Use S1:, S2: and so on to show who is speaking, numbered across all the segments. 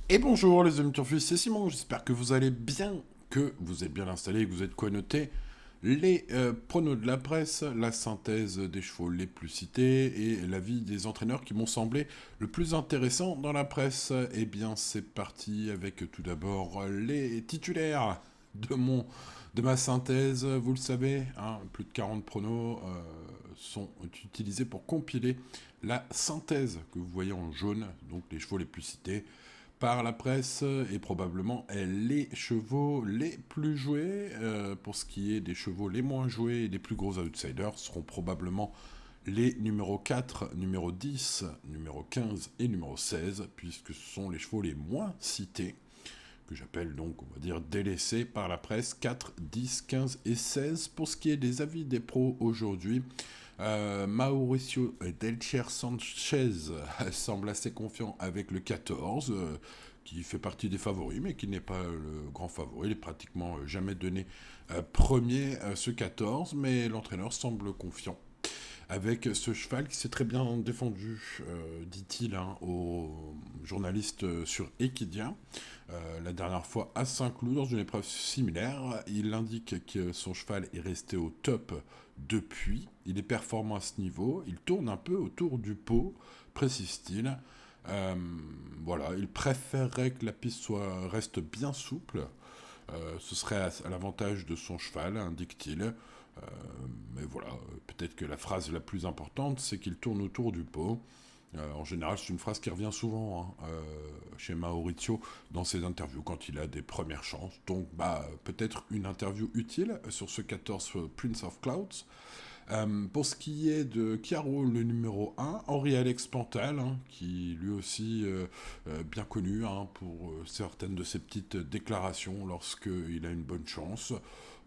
S1: Et bonjour les amis turfistes, c'est Simon, j'espère que vous allez bien, que vous êtes bien installés, que vous êtes connotés. Les pronos de la presse, la synthèse des chevaux les plus cités et l'avis des entraîneurs qui m'ont semblé le plus intéressant dans la presse. Eh bien c'est parti avec tout d'abord les titulaires de ma synthèse. Vous le savez, hein, plus de 40 pronos sont utilisés pour compiler la synthèse que vous voyez en jaune, donc les chevaux les plus cités par la presse et probablement les chevaux les plus joués. Pour ce qui est des chevaux les moins joués et les plus gros outsiders seront probablement les numéro 4, numéro 10, numéro 15 et numéro 16, puisque ce sont les chevaux les moins cités, que j'appelle donc, on va dire, délaissés par la presse, 4, 10, 15 et 16. Pour ce qui est des avis des pros aujourd'hui, Mauricio Delcher Sanchez semble assez confiant avec le 14, qui fait partie des favoris, mais qui n'est pas le grand favori. Il est pratiquement jamais donné premier, ce 14, mais l'entraîneur semble confiant avec ce cheval qui s'est très bien défendu, dit-il, hein, aux journalistes sur Equidia. La dernière fois à Saint-Cloud, dans une épreuve similaire, il indique que son cheval est resté au top depuis. Il est performant à ce niveau. Il tourne un peu autour du pot, précise-t-il. Euh, voilà, il préférerait que la piste reste bien souple. Ce serait à l'avantage de son cheval, indique-t-il. Mais voilà, peut-être que la phrase la plus importante, c'est qu'il tourne autour du pot. En général, c'est une phrase qui revient souvent, hein, chez Maurizio dans ses interviews quand il a des premières chances. Donc, peut-être une interview utile sur ce 14 Prince of Clouds. Pour ce qui est de Chiaro, le numéro 1, Henri-Alex Pantal, hein, qui lui aussi bien connu, hein, pour certaines de ses petites déclarations lorsqu'il a une bonne chance.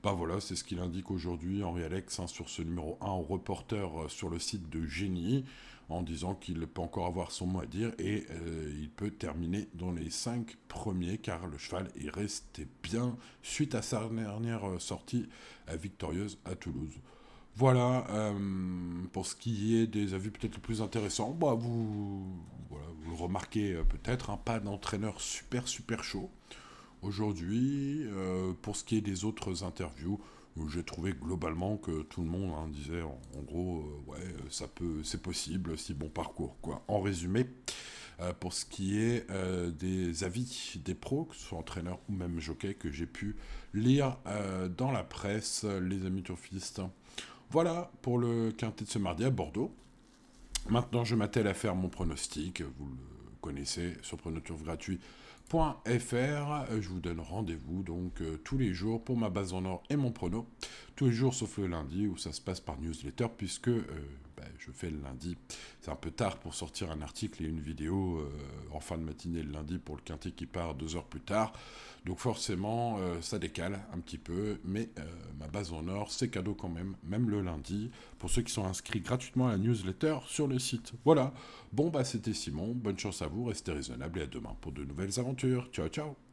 S1: Bah voilà, c'est ce qu'il indique aujourd'hui, Henri-Alex, hein, sur ce numéro 1 au reporter sur le site de Génie, en disant qu'il peut encore avoir son mot à dire et il peut terminer dans les 5 premiers car le cheval est resté bien suite à sa dernière sortie victorieuse à Toulouse. Voilà, pour ce qui est des avis peut-être les plus intéressants, voilà, vous le remarquez peut-être, hein, pas d'entraîneur super super chaud aujourd'hui. Pour ce qui est des autres interviews, j'ai trouvé globalement que tout le monde, hein, disait en gros, ouais, c'est possible, si bon parcours, quoi. En résumé, pour ce qui est des avis des pros, que ce soit entraîneurs ou même jockeys, que j'ai pu lire dans la presse, les amis turfistes. Voilà pour le quintet de ce mardi à Bordeaux. Maintenant, je m'attelle à faire mon pronostic. Vous le connaissez sur pronoturfgratuit.fr. Je vous donne rendez-vous donc tous les jours pour ma base en or et mon prono. Tous les jours sauf le lundi où ça se passe par newsletter puisque je fais le lundi. C'est un peu tard pour sortir un article et une vidéo en fin de matinée le lundi pour le quintet qui part 2 heures plus tard. Donc forcément, ça décale un petit peu, mais ma base en or, c'est cadeau quand même, même le lundi, pour ceux qui sont inscrits gratuitement à la newsletter sur le site. Voilà. Bon, c'était Simon, bonne chance à vous, restez raisonnable et à demain pour de nouvelles aventures. Ciao, ciao.